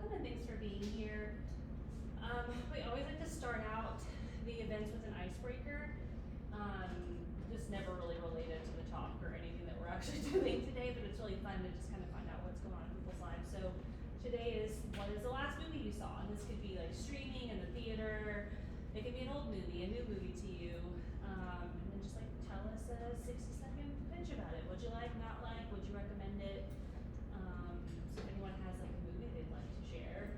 welcome and thanks for being here. We always like to start out the events with an icebreaker. Just never really related to the talk or anything that we're actually doing today, but it's really fun to just kind of find out what's going on in people's lives. So today is, what is the last movie you saw? And this could be like streaming in the theater. It could be an old movie, a new movie to you. And then just like tell us a 60-second pitch about it. What'd you like, not like, would you recommend it? So if anyone has like a movie they'd like to share,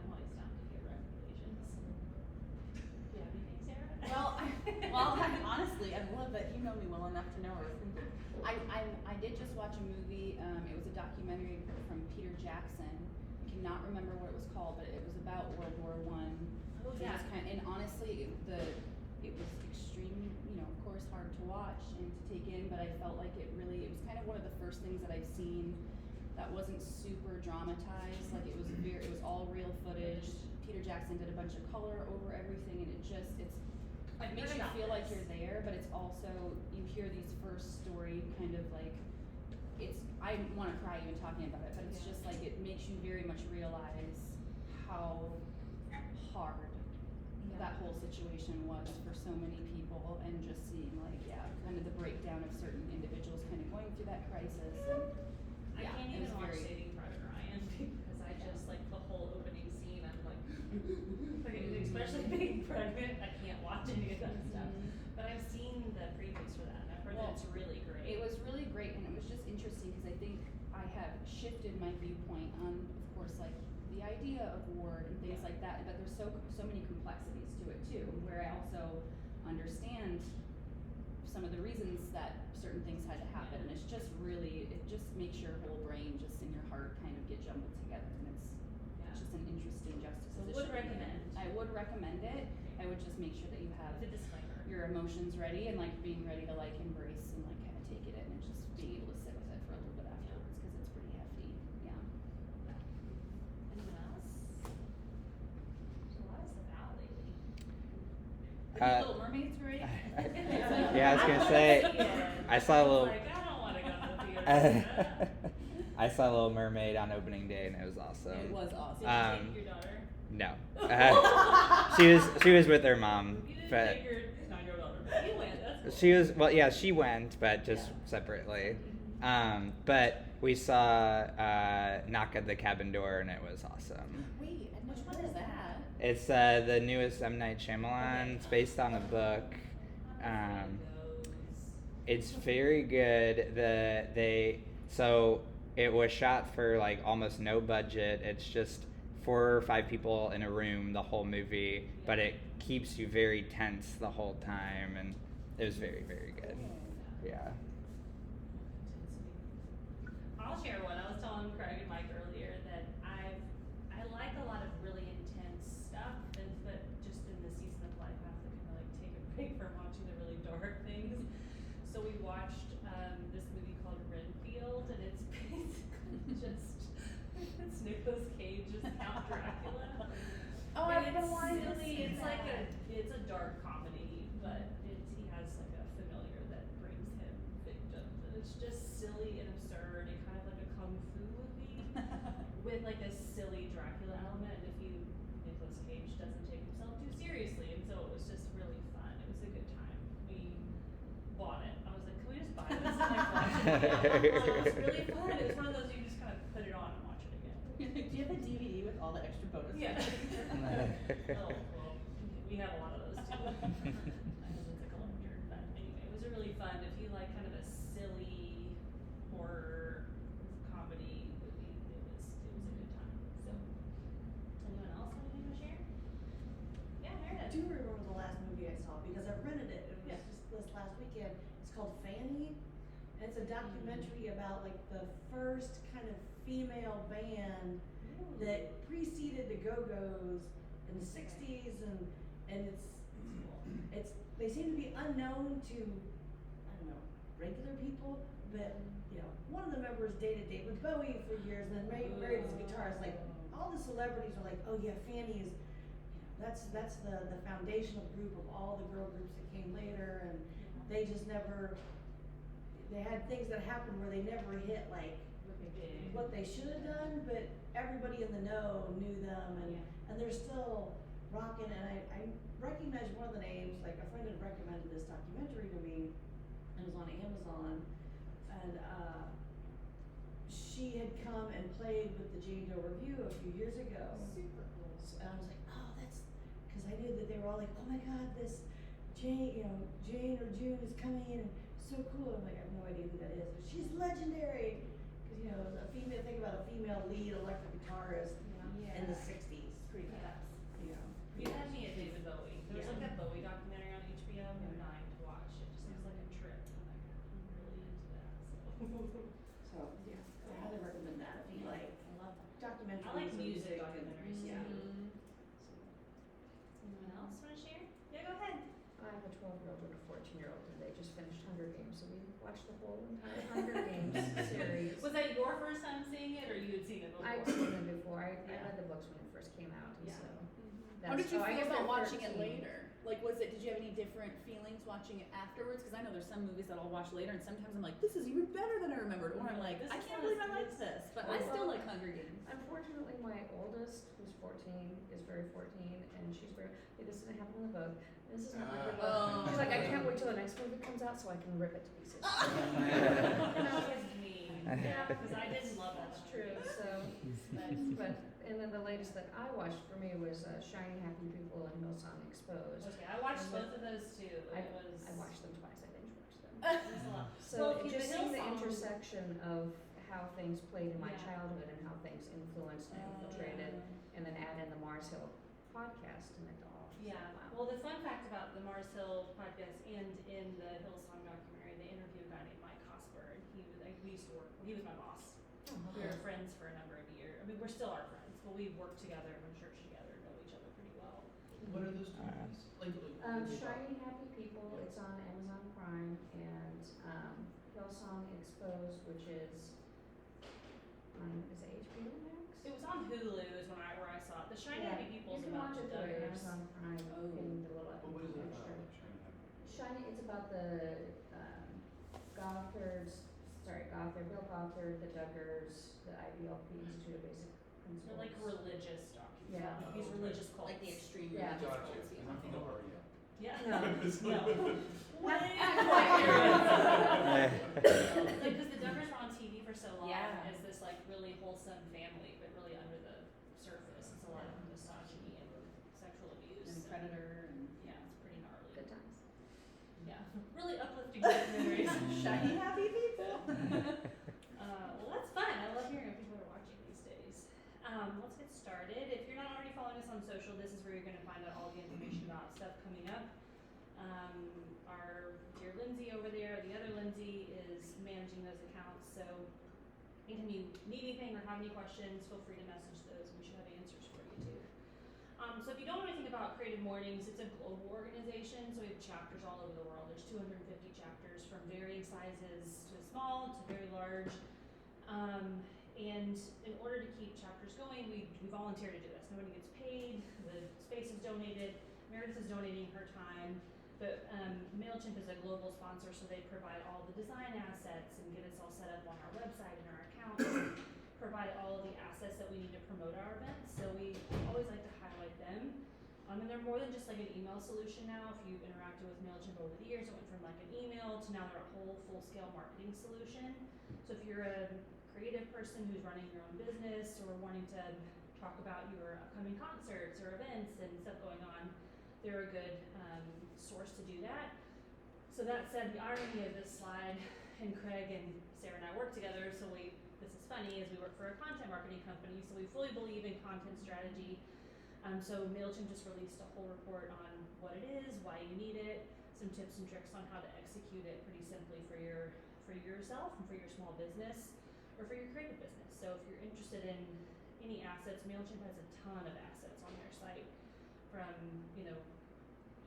I'm always down to hear recommendations. Do you have anything, Sarah? Honestly, I love that you know me well enough to know her. I did just watch a movie. It was a documentary from Peter Jackson. I cannot remember what it was called, but it was about World War I. Oh yeah. And honestly, it was extreme, of course, hard to watch and to take in. But I felt like it was kind of one of the first things that I've seen that wasn't super dramatized. Like it was all real footage. Peter Jackson did a bunch of color over everything, and it makes you feel like you're there, but it's also, you hear these first story kind of like, I want to cry even talking about it, but it's just like, it makes you very much realize how hard that whole situation was for so many people, and just seeing like, kind of the breakdown of certain individuals kind of going through that crisis. And I can't even watch Saving Private Ryan because I just like the whole opening scene. I'm like, especially being pregnant, I can't watch any of that stuff. But I've seen the previews for that, and I've heard that it's really great. It was really great, and it was just interesting because I think I have shifted my viewpoint on, of course, like the idea of war and things like that. But there's so many complexities to it too, where I also understand some of the reasons that certain things had to happen, and it just makes your whole brain, just in your heart, kind of get jumbled together, and it's just an interesting juxtaposition. So would recommend. I would recommend it. I would just make sure that you have the disclaimer, your emotions ready, and like being ready to like embrace and like kind of take it in, and just being able to sit with it for a little bit afterwards, because it's pretty hefty. Yeah. Anyone else? There's a lot of stuff out lately. Little Mermaids, right? Yeah, I was gonna say, I saw a little. Like, I don't want to go to the theater. I saw Little Mermaid on opening day, and it was awesome. It was awesome. Did you take your daughter? No. She was with her mom. You didn't But take your 9-year-old daughter, but you went. That's cool. She went, but just separately. But we saw Knock at the Cabin Door, and it was awesome. Wait, and which one is that? It's the newest M. Night Shyamalan. It's based on a book. It's very good. So it was shot for like almost no budget. It's just 4 or 5 people in a room the whole movie, but it keeps you very tense the whole time, and it was very, very good. Yeah. I'll share one. I was telling Craig and Mike earlier that I like a lot of really intense stuff, but just in this season of life, I have to kind of like take a break from watching the really dark things. So we watched this movie called Renfield, and it's basically just it's Nicolas Cage's Count Dracula. Oh, and I've been wanting to see it's that. like it's a dark comedy, but he has like a familiar that brings him victims, and it's just silly and absurd and kind of like a kung fu movie with like a silly Dracula element. And Nicolas Cage doesn't take himself too seriously, and so it was just really fun. It was a good time. We bought it. I was like, can we just buy this and like watch it again? So it was really fun. It was one of those you just kind of put it on and watch it again. Do you have a DVD with all the extra bonus? Yeah. Oh, well, we have a lot of those too. My husband's a collector. But anyway, it was really fun. If you like kind of a silly horror comedy movie, it was a good time. So, anyone else have anything to share? Yeah, I Meredith. do remember the last movie I saw because I rented it. It was just this last weekend. It's called Fanny. And it's a documentary about like the first kind of female band that preceded the Go-Go's in the 60s, and they seem to be unknown to, I don't know, regular people, but one of the members dated David Bowie for years, and then married his guitarist. Like all the celebrities are like, oh yeah, Fanny is, that's the foundational group of all the girl groups that came later, and they just never, they had things that happened where they never hit like Big. what they should have done, but everybody in the know knew them, and they're still rocking. And I recognize one of the names. Like, a friend had recommended this documentary to me, and it was on Amazon, and she had come and played with the Jane Doe Review a few years ago. Super cool. And I was like, oh, that's, because I knew that they were all like, oh my God, this Jane, Jane or June is coming in, and so cool. I'm like, I have no idea who that is, but she's legendary. Because, a female, think about a female lead electric guitarist in the 60s. Pretty badass. You had me at David Bowie. There's like that Bowie documentary on HBO. I'm dying to watch. It just seems like a trip. I'm like, I'm really into that. So, yeah, I highly recommend that if you like I love that. documentaries. I like and music and- documentaries. Yeah. Anyone else want to share? Yeah, go ahead. I have a 12-year-old and a 14-year-old, and they just finished Hunger Games, so we watched the whole entire Hunger Games series. Was that your first time seeing it, or you had seen it before? I'd seen them before. I Yeah. read the books when it first came out, and Yeah. so. How did you I feel guess about they're watching it 13. later? Like, did you have any different feelings watching it afterwards? Because I know there's some movies that I'll watch later, and sometimes I'm like, this is even better than I remembered, or I'm like, This I is can't not believe as I liked good this, but Well, I still like Hunger Games. Unfortunately, my oldest, who's 14, is very 14, and she's very, hey, this didn't happen in the book. This is not like the book. Oh. She's like, I can't wait till the next movie comes out so I can rip it to pieces. That was me. Yeah. Because I didn't love it. That's true, so, but, and then the latest that I watched for me was Shiny Happy People and Hillsong Exposed. Okay, I watched both of those too. I It was. I watched them twice, I binge watched them. It was a lot. So Well, if you- just the seeing the Hillsong- intersection of how things played in my Yeah. childhood and how things influenced and infiltrated, and then add in the Mars Hill podcast and it all. Yeah. Wow. Well, the fun fact about the Mars Hill podcast and in the Hillsong documentary, they interview a guy named Mike Hosper, and he was like, we used to work. He was my boss. Oh, We okay. were friends for a number of years. I mean, we're still our friends, but we worked together, went to church together, know each other pretty well. What are those two movies? Like, Shiny Happy People, it's on Amazon Prime, and Hillsong Exposed, which is on, is it HBO Max? It was on Hulu is where I saw it. The Shiny Yeah, Happy People is you can about watch the it through Duggars. Amazon Prime, Oh. getting the little what is it about? extra. Shiny Happy People? Shiny, it's about the Bill Gothard, the Duggars, the IBLP Institute of Basic Principles. They're like religious Yeah. documentaries. These religious cults. Like the extreme Yeah. religious Gotcha, cults, 'cause yeah. I'm thinking of REO. Yeah. No. No. Not Way quite. Like, because the Duggars were on TV for so long Yeah. as this like really wholesome family, but really under the surface, it's a lot of misogyny and sexual abuse. And Predator and Yeah, it's pretty gnarly. Good times. Yeah, really uplifting documentaries. shiny happy people. Well, that's fun. I love hearing what people are watching these days. Let's get started. If you're not already following us on social, this is where you're going to find out all the information about stuff coming up. Our dear Lindsay over there, the other Lindsay, is managing those accounts. So anytime you need anything or have any questions, feel free to message those. We should have answers for you too. So if you don't know anything about Creative Mornings, it's a global organization. So we have chapters all over the world. There's 250 chapters from varying sizes to small to very large. And in order to keep chapters going, we volunteer to do this. Nobody gets paid. The space is donated. Meredith is donating her time. But MailChimp is a global sponsor, so they provide all the design assets and get us all set up on our website and our accounts, provide all of the assets that we need to promote our events. So we always like to highlight them. And they're more than just like an email solution now. If you've interacted with MailChimp over the years, it went from like an email to now they're a whole full-scale marketing solution. So if you're a creative person who's running your own business or wanting to talk about your upcoming concerts or events and stuff going on, they're a good source to do that. So that said, the irony of this slide, and Craig and Sarah and I work together, so this is funny, is we work for a content marketing company, so we fully believe in content strategy. So MailChimp just released a whole report on what it is, why you need it, some tips and tricks on how to execute it pretty simply for yourself and for your small business or for your creative business. So if you're interested in any assets, MailChimp has a ton of assets on their site, from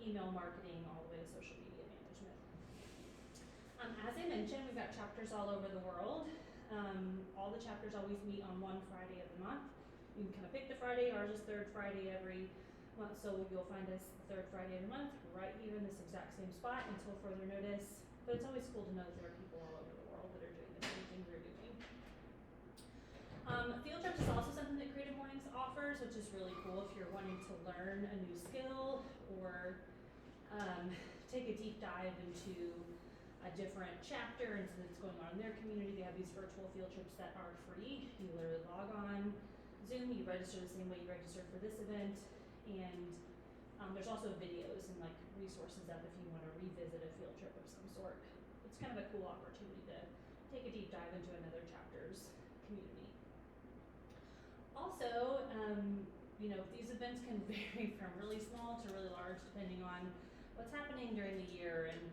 email marketing all the way to social media management. As I mentioned, we've got chapters all over the world. All the chapters always meet on one Friday of the month. You can kind of pick the Friday. Ours is third Friday every month, so you'll find us the third Friday of the month right here in this exact same spot until further notice. But it's always cool to know that there are people all over the world that are doing the same thing we're doing. Field trips is also something that Creative Mornings offers, which is really cool if you're wanting to learn a new skill or take a deep dive into a different chapter and something that's going on in their community. They have these virtual field trips that are free. You literally log on Zoom, you register the same way you registered for this event, and there's also videos and like resources up if you want to revisit a field trip of some sort. It's kind of a cool opportunity to take a deep dive into another chapter's community. Also, these events can vary from really small to really large depending on what's happening during the year, and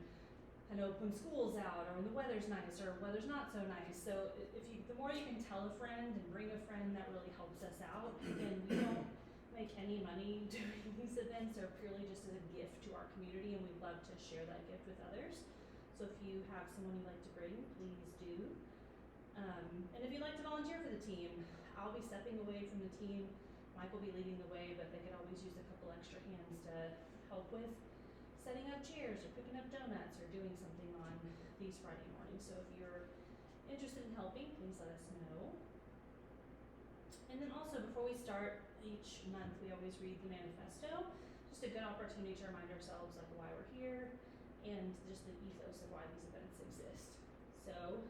I know when school's out or when the weather's nice or weather's not so nice. So the more you can tell a friend and bring a friend, that really helps us out. And we don't make any money doing these events. They're purely just as a gift to our community, and we'd love to share that gift with others. So if you have someone you'd like to bring, please do. And if you'd like to volunteer for the team, I'll be stepping away from the team. Mike will be leading the way, but they could always use a couple extra hands to help with setting up chairs or picking up donuts or doing something on these Friday mornings. So if you're interested in helping, please let us know. And then also, before we start each month, we always read the manifesto. Just a good opportunity to remind ourselves like why we're here and just the ethos of why these events exist. So,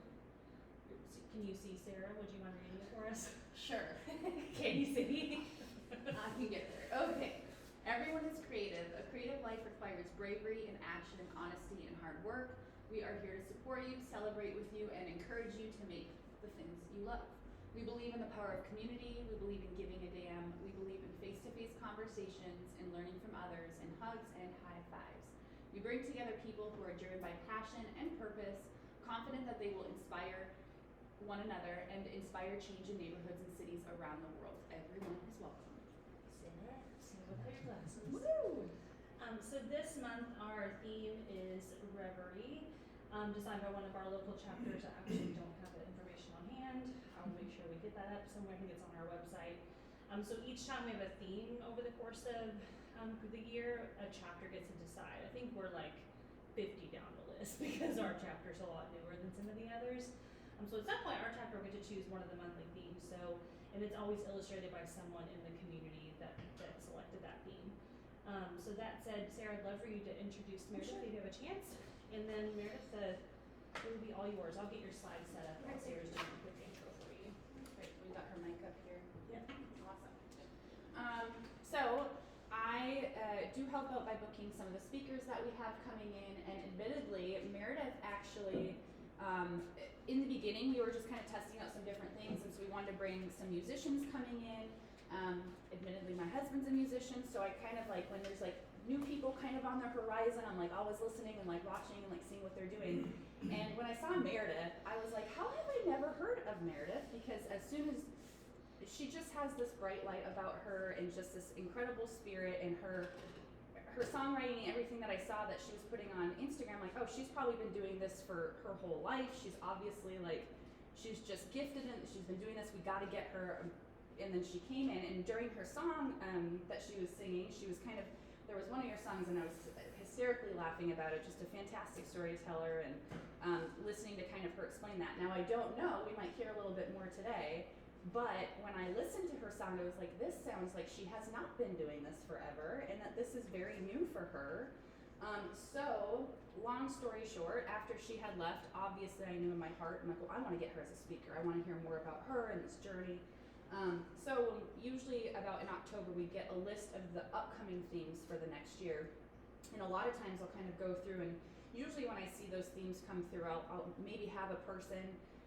can you see Sarah? Would you mind reading it for us? Sure. Can you see? I can get there. Okay. Everyone is creative. A creative life requires bravery and action, honesty and hard work. We are here to support you, celebrate with you, and encourage you to make the things you love. We believe in the power of community. We believe in giving a damn. We believe in face-to-face conversations and learning from others, and hugs and high fives. We bring together people who are driven by passion and purpose, confident that they will inspire one another and inspire change in neighborhoods and cities around the world. Everyone is welcome. Sarah with her glasses. Woo! So this month our theme is Reverie, designed by one of our local chapters. I actually don't have the information on hand. I'll make sure we get that up somewhere. I think it's on our website. So each time we have a theme over the course of the year, a chapter gets to decide. I think we're like 50 down the list because our chapter's a lot newer than some of the others. So at some point our chapter will get to choose one of the monthly themes. And it's always illustrated by someone in the community that selected that theme. So that said, Sarah, I'd love for you to introduce Meredith if you have a chance. And then Meredith, it will be all yours. I'll get your slides set up while Sarah's doing a quick intro for you. Great, we got her mic up here. Yep. Awesome. So I do help out by booking some of the speakers that we have coming in, and admittedly, Meredith actually, in the beginning, we were just kind of testing out some different things, and so we wanted to bring some musicians coming in. Admittedly, my husband's a musician, so I kind of like when there's like new people kind of on the horizon, I'm like always listening and like watching and like seeing what they're doing. And when I saw Meredith, I was like, how have I never heard of Meredith? Because as soon as she just has this bright light about her and just this incredible spirit, and her songwriting and everything that I saw that she was putting on Instagram, like, oh, she's probably been doing this for her whole life. She's obviously like, she's just gifted and she's been doing this. We got to get her. And then she came in, and during her song that she was singing, she was kind of, there was one of your songs, and I was hysterically laughing about it. Just a fantastic storyteller, and listening to kind of her explain that. Now I don't know, we might hear a little bit more today, but when I listened to her song, I was like, this sounds like she has not been doing this forever, and that this is very new for her. So long story short, after she had left, obviously I knew in my heart, I'm like, well, I want to get her as a speaker. I want to hear more about her and this journey. So usually about in October we get a list of the upcoming themes for the next year, and a lot of times I'll kind of go through, and usually when I see those themes come through, I'll maybe have a person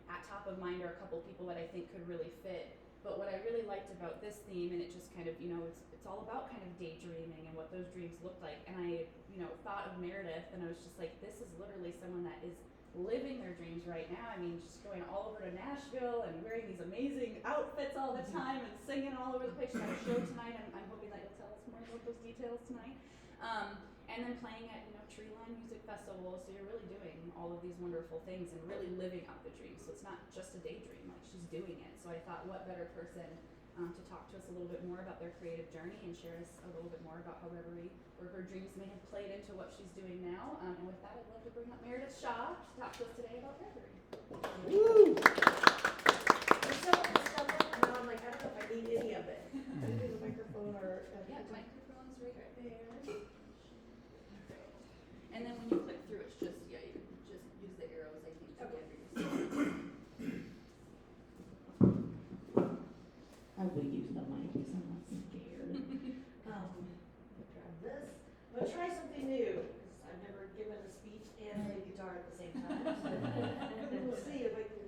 at top of mind or a couple people that I think could really fit. But what I really liked about this theme, and it just kind of, it's all about kind of daydreaming and what those dreams look like, and I thought of Meredith, and I was just like, this is literally someone that is living their dreams right now. I mean, just going all over to Nashville and wearing these amazing outfits all the time and singing all over the place. She got a show tonight. I'm hoping that you'll tell us more about those details tonight. And then playing at Treeline Music Festival. So you're really doing all of these wonderful things and really living out the dream. So it's not just a daydream, like she's doing it. So I thought, what better person to talk to us a little bit more about their creative journey and share us a little bit more about how Reverie or her dreams may have played into what she's doing now. And with that, I'd love to bring up Meredith Shaw to talk to us today about Reverie. Woo! So of it. The microphone or. Yeah, microphone's right there. And then when you click through, it's just, yeah, you just use the arrows, I think, to Okay. get your. I will use the mic because I'm not scared. Grab this. I'm gonna try something new because I've never given a speech and played guitar at the same time. And we'll see if I can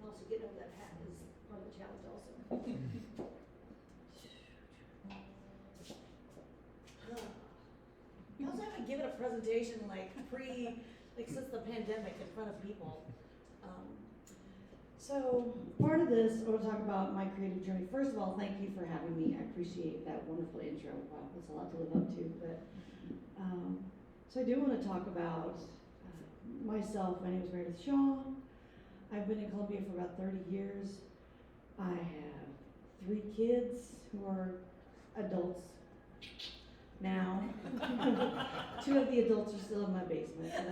also get over that hat is part of the challenge also. I also haven't given a presentation like since the pandemic in front of people. So part of this, I want to talk about my creative journey. First of all, thank you for having me. I appreciate that wonderful intro. Wow, that's a lot to live up to. But so I do want to talk about myself. My name is Meredith Shaw. I've been in Columbia for about 30 years. I have 3 kids who are adults now. 2 of the adults are still in my basement. So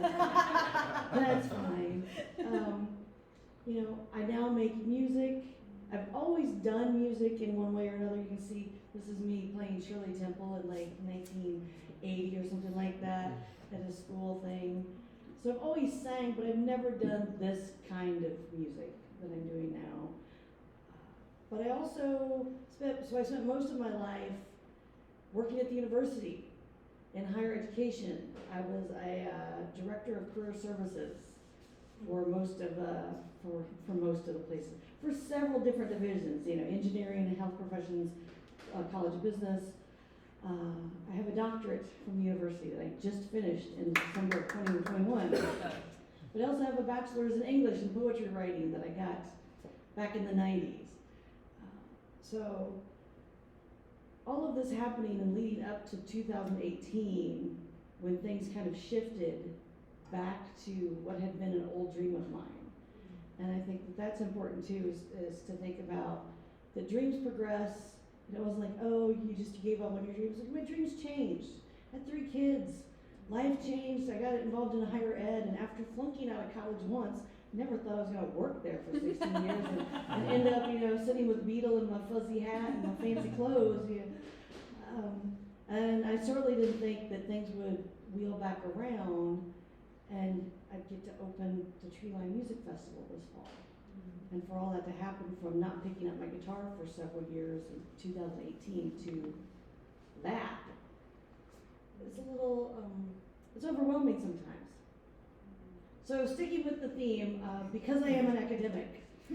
that's fine. You know, I now make music. I've always done music in one way or another. You can see this is me playing Shirley Temple in like 1980 or something like that at a school thing. So I've always sang, but I've never done this kind of music that I'm doing now. But I also I spent most of my life working at the university in higher education. I was a director of career services for most of the places, for several different divisions, you know, engineering and health professions, college of business. I have a doctorate from the university that I just finished in December of 2021. But I also have a bachelor's in English and poetry writing that I got back in the 90s. So all of this happening and leading up to 2018, when things kind of shifted back to what had been an old dream of mine. And I think that that's important too, is to think about that dreams progress. And it wasn't like, oh, you gave up on your dreams. Like, my dreams changed. I had 3 kids. Life changed. I got involved in higher ed, and after flunking out of college once, never thought I was going to work there for 16 years and end up, you know, sitting with Beetle in my fuzzy hat and my fancy clothes. You know. And I certainly didn't think that things would wheel back around and I'd get to open the Treeline Music Festival this fall. And for all that to happen from not picking up my guitar for several years in 2018 to that, it's a little, it's overwhelming sometimes. So sticking with the theme, because I am an academic, I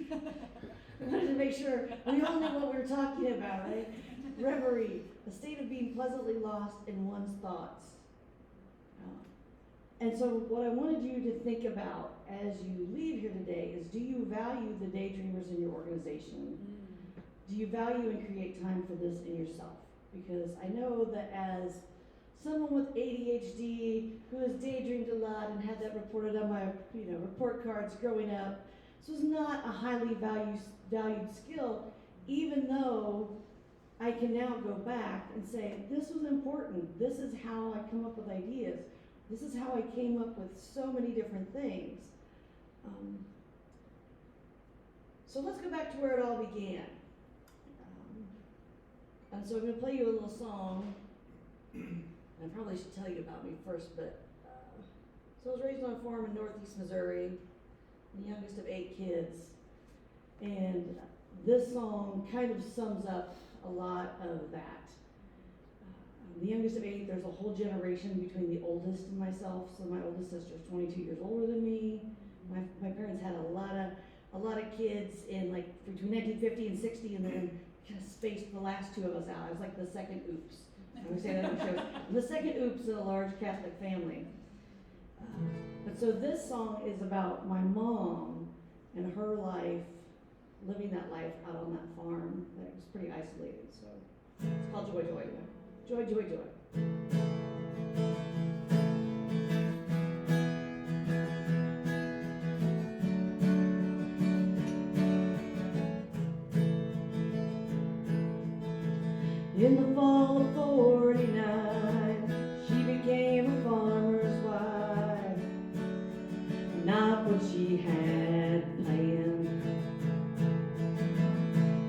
wanted to make sure we all knew what we were talking about, right? Reverie, a state of being pleasantly lost in one's thoughts. And so what I wanted you to think about as you leave here today is, do you value the daydreamers in your organization? Do you value and create time for this in yourself? Because I know that as someone with ADHD who has daydreamed a lot and had that reported on my report cards growing up, this was not a highly valued skill, even though I can now go back and say, this was important. This is how I come up with ideas. This is how I came up with so many different things. So let's go back to where it all began. And so I'm going to play you a little song. I probably should tell you about me first, but so I was raised on a farm in northeast Missouri, the youngest of 8 kids. And this song kind of sums up a lot of that. The youngest of 8, there's a whole generation between the oldest and myself. So my oldest sister is 22 years older than me. My parents had a lot of kids in like between 1950 and 60, and then kind of spaced the last 2 of us out. I was like the second oops. I would say that on shows. The second oops in a large Catholic family. But so this song is about my mom and her life, living that life out on that farm that was pretty isolated. So it's called Joy, Joy. Joy, joy, joy. In the fall of 49, she became a farmer's wife. Not what she had planned.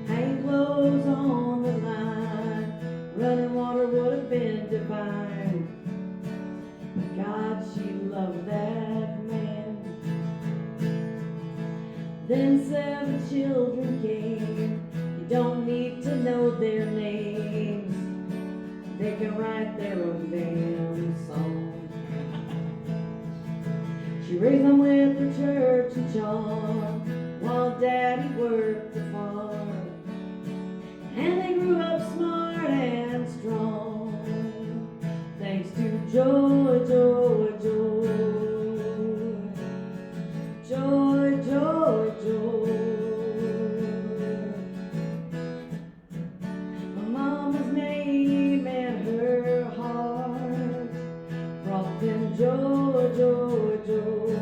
Hang raised them with her church and charm, while Daddy worked the farm. And they grew up smart and strong, thanks to joy, joy, joy. Joy, joy, joy. My mama's name and her heart brought them joy, joy, joy.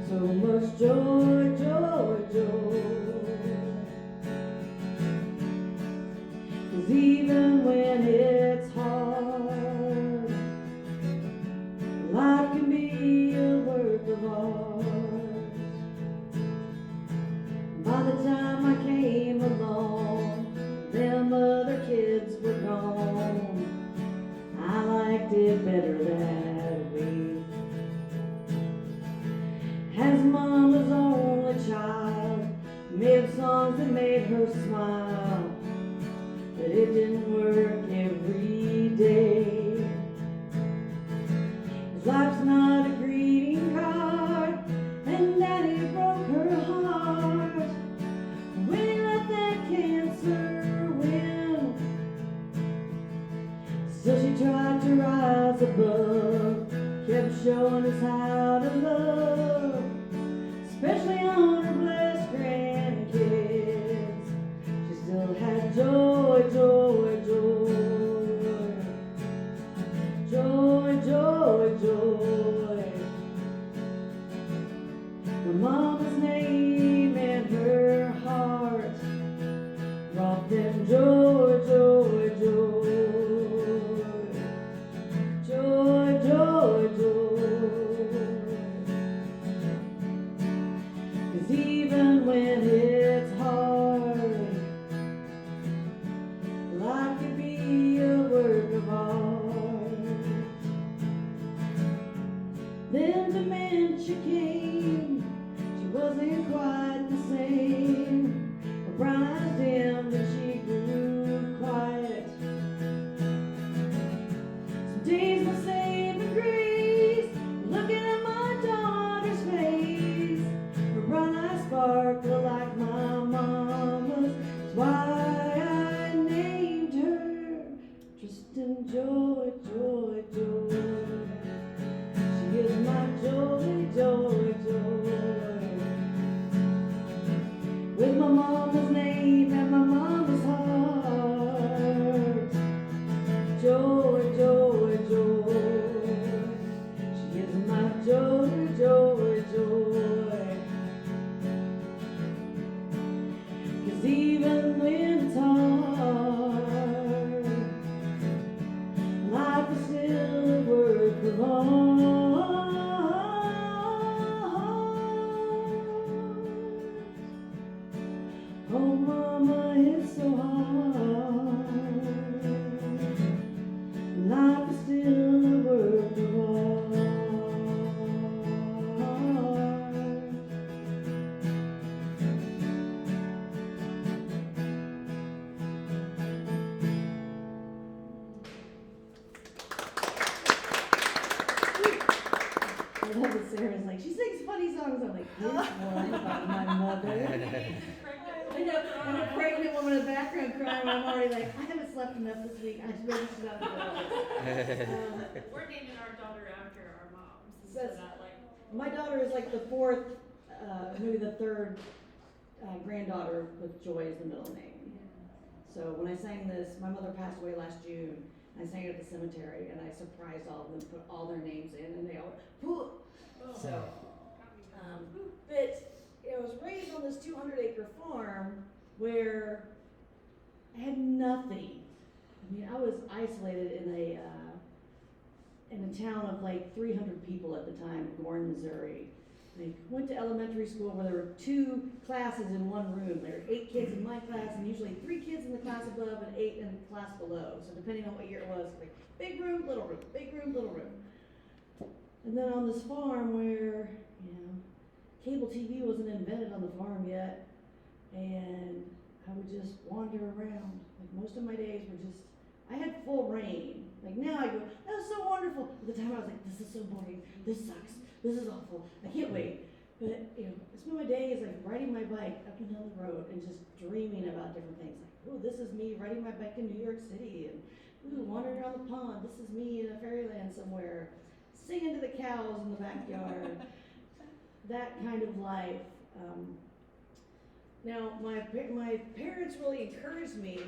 So much joy, joy, joy. 'Cause even when it's hard, life can be a work of art. By the time I came along, them other kids were gone. I liked it better that way. As mama's only child, made songs that made her smile, but it didn't work every day. 'Cause life's not a greeting card, and Daddy broke her heart when he let that cancer win. Still she tried to rise above, kept showing us how to love, especially on her blessed grandkids. She still had joy, joy, joy. Joy, joy, joy. My mama's name and her heart brought them joy, joy, joy. Joy, joy, joy. 'Cause even when it's hard, life can be a work of art. Then dementia came, she wasn't quite the same. Her brown eyes dimmed and she grew quiet. Some days my saving grace, looking at my daughter's face. Her brown eyes sparkle like my mama's. That's why I named her Tristan Joy, Joy, Joy. She is my joy, joy, joy. With my mama's name and my mama's heart. Joy, joy, joy. She is my joy, joy, joy. 'Cause even when it's hard, life is still a work of art. Oh, mama, it's so hard. Life is still a work of art. I love that Sarah's like, she sings funny songs. I'm like, this one about my mother. I know, and a pregnant woman in the background crying, and I'm already like, I haven't slept enough this week. I just maybe she's not We're naming our daughter after our moms. So That's- that like. My daughter is like the fourth, maybe the third granddaughter with Joy as the middle name. So when I sang this, my mother passed away last June. I sang it at the cemetery, and I surprised all of them, put all their names in, and they all went, so. But I was raised on this 200-acre farm where I had nothing. I mean, I was isolated in a town of like 300 people at the time, Warren, Missouri. I went to elementary school where there were 2 classes in one room. There were 8 kids in my class, and usually 3 kids in the class above and 8 in the class below. So depending on what year it was, like big room, little room, big room, little room. And then on this farm where, cable TV wasn't invented on the farm yet, and I would just wander around. Like most of my days were just, I had full reign Like now I go, that was so wonderful. At the time I was like, this is so boring, this sucks, this is awful, I can't wait. But I spend my days like riding my bike up and down the road and just dreaming about different things. Like, oh, this is me riding my bike in New York City, and ooh, wandering around the pond. This is me in a fairyland somewhere, singing to the cows in the backyard. That kind of life. Now, my parents really encouraged me.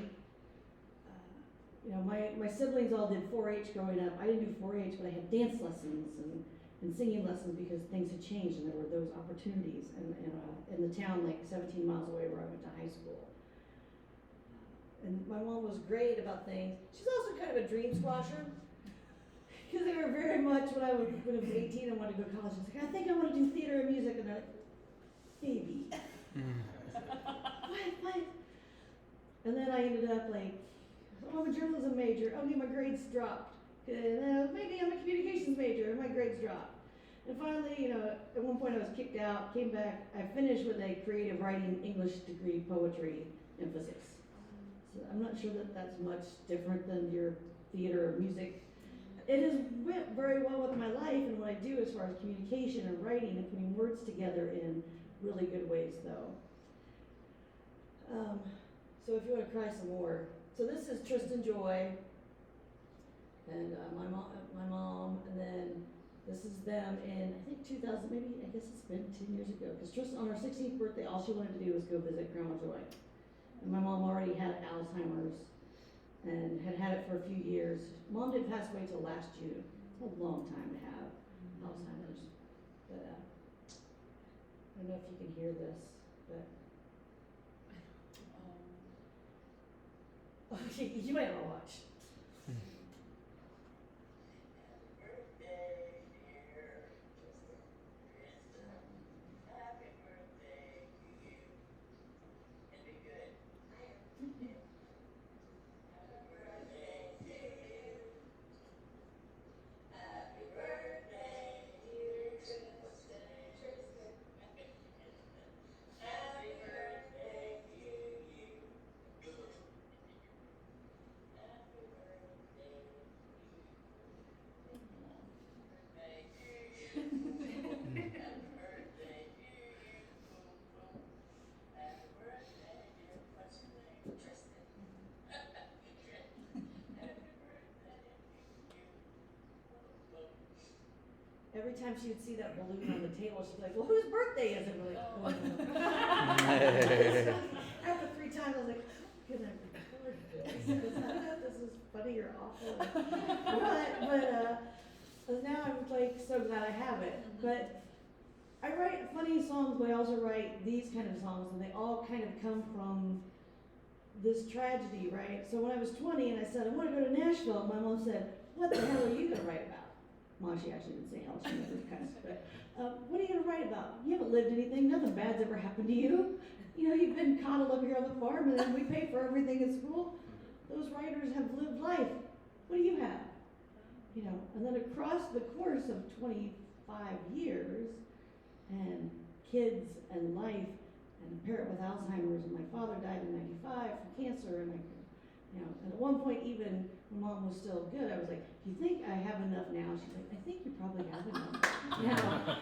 My siblings all did 4-H growing up. I didn't do 4-H, but I had dance lessons and singing lessons because things had changed and there were those opportunities in the town like 17 miles away where I went to high school. And my mom was great about things. She's also kind of a dream squasher. Because they were very much, when I was 18 and wanted to go to college, I was like, I think I want to do theater and music. And they're like, baby. What? And then I ended up like, oh, I'm a journalism major. Okay, my grades dropped. Maybe I'm a communications major, and my grades dropped. And finally, at one point I was kicked out, came back. I finished with a creative writing English degree, poetry emphasis. So I'm not sure that that's much different than your theater or music. It has went very well with my life and what I do as far as communication and writing and putting words together in really good ways, though. So if you want to cry some more. So this is Tristan Joy and my mom, and then this is them in, I think 2000, maybe, I guess it's been 10 years ago, because Tristan, on her 16th birthday, all she wanted to do was go visit Grandma Joy. And my mom already had Alzheimer's and had had it for a few years. Mom didn't pass away till last June. It's a long time to have Alzheimer's. But I don't know if you can hear this, but okay, you might want to watch. Every time she would see that balloon on the table, she'd be like, well, whose birthday is it? We're like, oh. After 3 times, I was like, can I record this? This is funny or awful. But now I'm like so glad I have it. But I write funny songs, but I also write these kind of songs, and they all kind of come from this tragedy, right? So when I was 20 and I said, I want to go to Nashville, my mom said, what the hell are you going to write about? Mom, she actually didn't say hell, she never cussed, but what are you going to write about? You haven't lived anything, nothing bad's ever happened to you. You've been coddled up here on the farm and then we pay for everything in school. Those writers have lived life. What do you have? And then across the course of 25 years and kids and life and a parent with Alzheimer's, and my father died in 95 from cancer, and and at one point even when Mom was still good, I was like, do you think I have enough now? She's like, I think you probably have enough.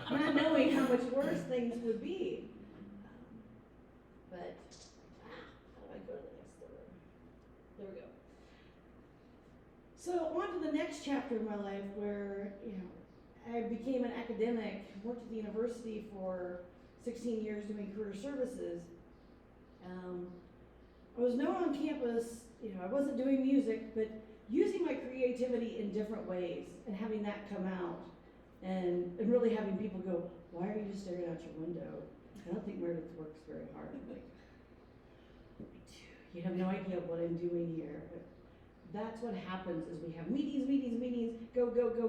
Not knowing how much worse things would be. But, how do I go to the next door? There we go. So on to the next chapter of my life where, I became an academic, worked at the university for 16 years doing career services. I was known on campus, I wasn't doing music, but using my creativity in different ways and having that come out and really having people go, why are you just staring out your window? I don't think Meredith works very hard. I'm like, you have no idea what I'm doing here. But that's what happens is we have meetings, go, and you're like,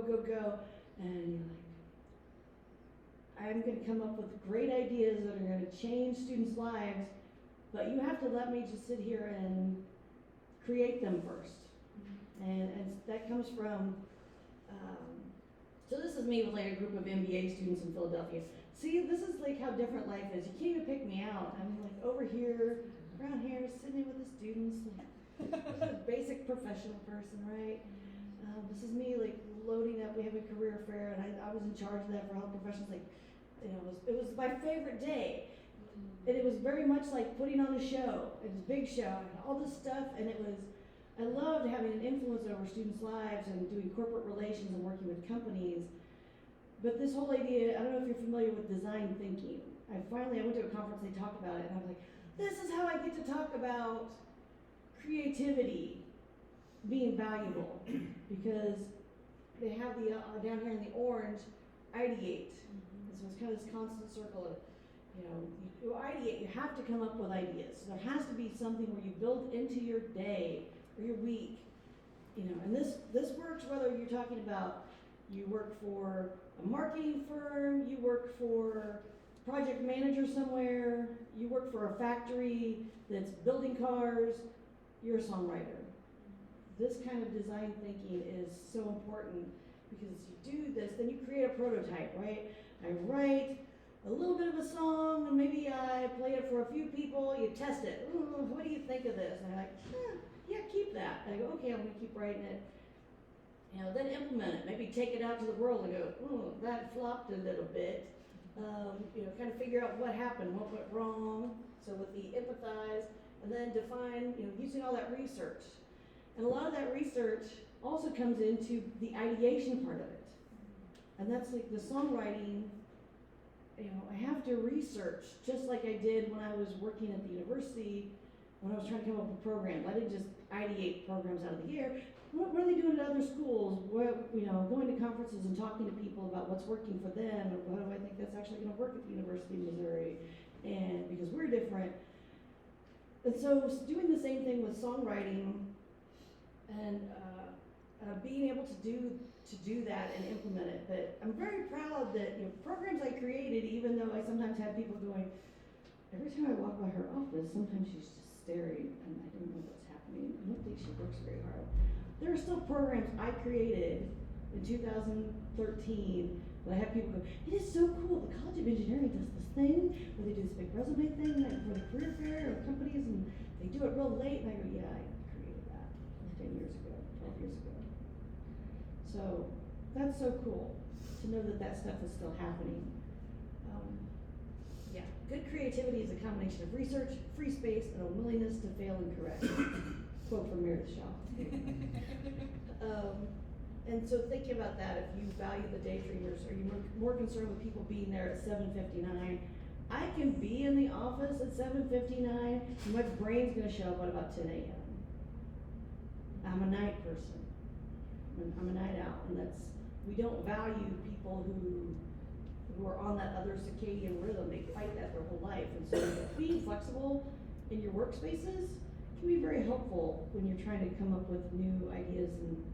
I'm going to come up with great ideas that are going to change students' lives, but you have to let me just sit here and create them first. And that comes from, so this is me with like a group of MBA students in Philadelphia. See, this is like how different life is. You can't even pick me out. I'm like over here, around here, sitting with the students, like a basic professional person, right? this is me like loading up, we have a career fair and I was in charge of that for health professionals, like, you know, it was my favorite day. And it was very much like putting on a show, it was a big show, and all this stuff, and I loved having an influence over students' lives and doing corporate relations and working with companies. But this whole idea, I don't know if you're familiar with design thinking. I went to a conference, they talked about it, and I was like, this is how I get to talk about creativity being valuable. Because they have the, down here in the orange, ideate. And so it's kind of this constant circle of, you know, you ideate, you have to come up with ideas. So there has to be something where you build into your day or your week, you know, and this works whether you're talking about you work for a marketing firm, you work for project manager somewhere, you work for a factory that's building cars, you're a songwriter. This kind of design thinking is so important because you do this, then you create a prototype, right? I write a little bit of a song and maybe I play it for a few people, you test it. Ooh, what do you think of this? And they're like, yeah, keep that. And I go, okay, I'm gonna keep writing it. You know, then implement it. Maybe take it out to the world and go, ooh, that flopped a little bit. You know, kind of figure out what happened, what went wrong. So with the empathize, and then define, you know, using all that research. And a lot of that research also comes into the ideation part of it. And that's like the songwriting, you know, I have to research, just like I did when I was working at the university, when I was trying to come up with programs. I didn't just ideate programs out of the air. What are they doing at other schools? What, you know, going to conferences and talking to people about what's working for them, or what do I think that's actually going to work at the University of Missouri, and because we're different. And so doing the same thing with songwriting, and being able to do that and implement it. But I'm very proud that, you know, programs I created, even though I sometimes had people going, every time I walk by her office, sometimes she's just staring, and I don't know what's happening. I don't think she works very hard. There are still programs I created in 2013 that I have people go, it is so cool, the College of Engineering does this thing where they do this big resume thing for the career fair or companies, and they do it real late, and I go, yeah, I created that 10 years ago, 12 years ago. So that's so cool to know that that stuff is still happening. Yeah, good creativity is a combination of research, free space, and a willingness to fail and correct. Quote from Meredith. And so thinking about that, if you value the daydreamers, are you more concerned with people being there at 7:59? I can be in the office at 7:59, and my brain's gonna show up at about 10 a.m. I'm a night person. I'm a night owl, and we don't value people who are on that other circadian rhythm. They fight that their whole life, and so being flexible in your workspaces can be very helpful when you're trying to come up with new ideas and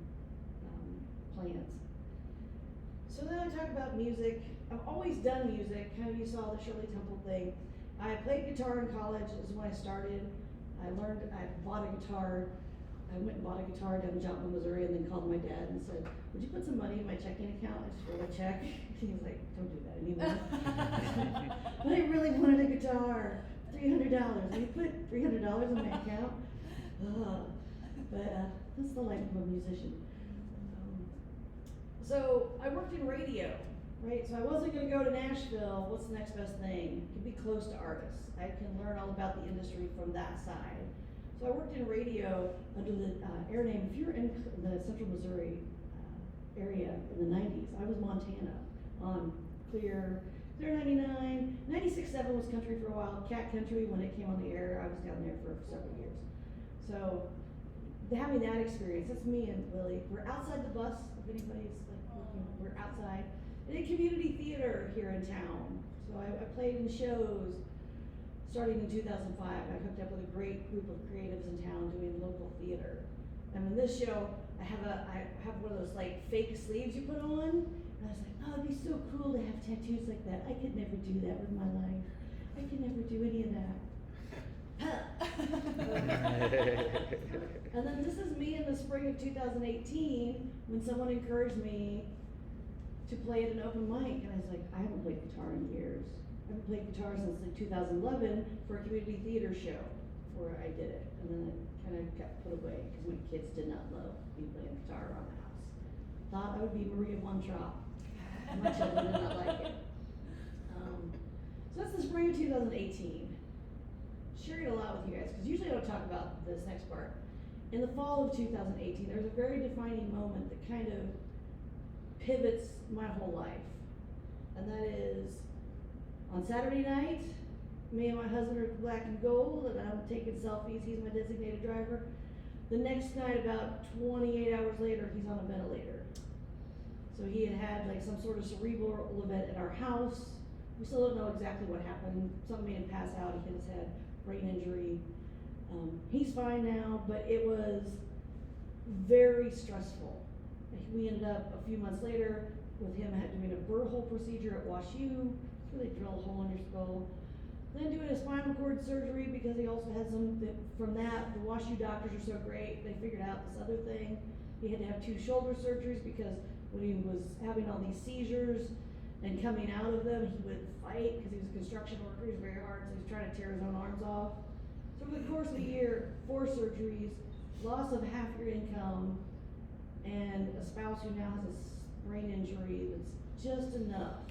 plans. So then I talk about music. I've always done music. Kind of, you saw the Shirley Temple thing. I played guitar in college. Is when I started. I bought a guitar. I went and bought a guitar down in Joplin, Missouri, and then called my dad and said, would you put some money in my checking account? I just wrote a check. He was like, don't do that anymore. But I really wanted a guitar. $300. Will you put $300 in my account? But that's the life of a musician. So I worked in radio, right? So I wasn't going to go to Nashville. What's the next best thing? It could be close to artists. I can learn all about the industry from that side. So I worked in radio under the air name. If you're in the Central Missouri area in the 90s, I was Montana on Clear 99. 96.7 was country for a while. Cat Country, when it came on the air, I was down there for several years. So having that experience, that's me and Lily. We're outside the bus, if anybody's like looking, we're outside. And in community theater here in town. So I played in shows starting in 2005. I hooked up with a great group of creatives in town doing local theater. And in this show, I have one of those like fake sleeves you put on. And I was like, oh, it'd be so cool to have tattoos like that. I could never do that with my life. I could never do any of that. And then this is me in the spring of 2018 when someone encouraged me to play at an open mic, and I was like, I haven't played guitar in years. I haven't played guitar since like 2011 for a community theater show before I did it, and then it kind of got put away because my kids did not love me playing guitar around the house. thought I would be Maria von Trapp. My children did not like it. So that's the spring of 2018. Sharing a lot with you guys, because usually I don't talk about this next part. In the fall of 2018, there's a very defining moment that kind of pivots my whole life. And that is on Saturday night, me and my husband are black and gold, and I'm taking selfies. He's my designated driver. The next night, about 28 hours later, he's on a ventilator. So he had like some sort of cerebral event at our house. We still don't know exactly what happened. Something made him pass out. He hit his head, brain injury. He's fine now, but it was very stressful. We ended up a few months later with him doing a burr hole procedure at WashU, where they drill a hole in your skull. Then doing a spinal cord surgery because he also had from that, the WashU doctors are so great, they figured out this other thing. He had to have 2 shoulder surgeries because when he was having all these seizures and coming out of them, he would fight because he was a construction worker, he was very hard, so he was trying to tear his own arms off. So over the course of a year, 4 surgeries, loss of half your income, and a spouse who now has a brain injury that's just enough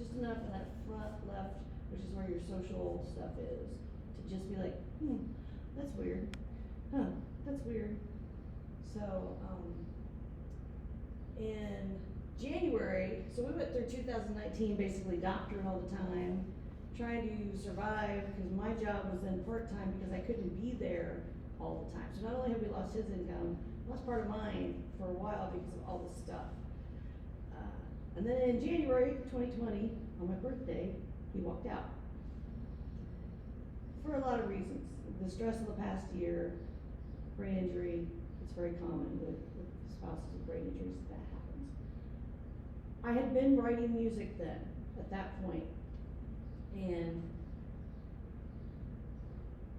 in that front left, which is where your social stuff is, to just be like, that's weird. That's weird. So, in January, so we went through 2019 basically doctoring all the time, trying to survive, because my job was then part-time because I couldn't be there all the time. So not only have we lost his income, lost part of mine for a while because of all this stuff. And then in January 2020, on my birthday, he walked out. For a lot of reasons. The stress of the past year, brain injury, it's very common with spouses with brain injuries, that happens. I had been writing music then, at that point, and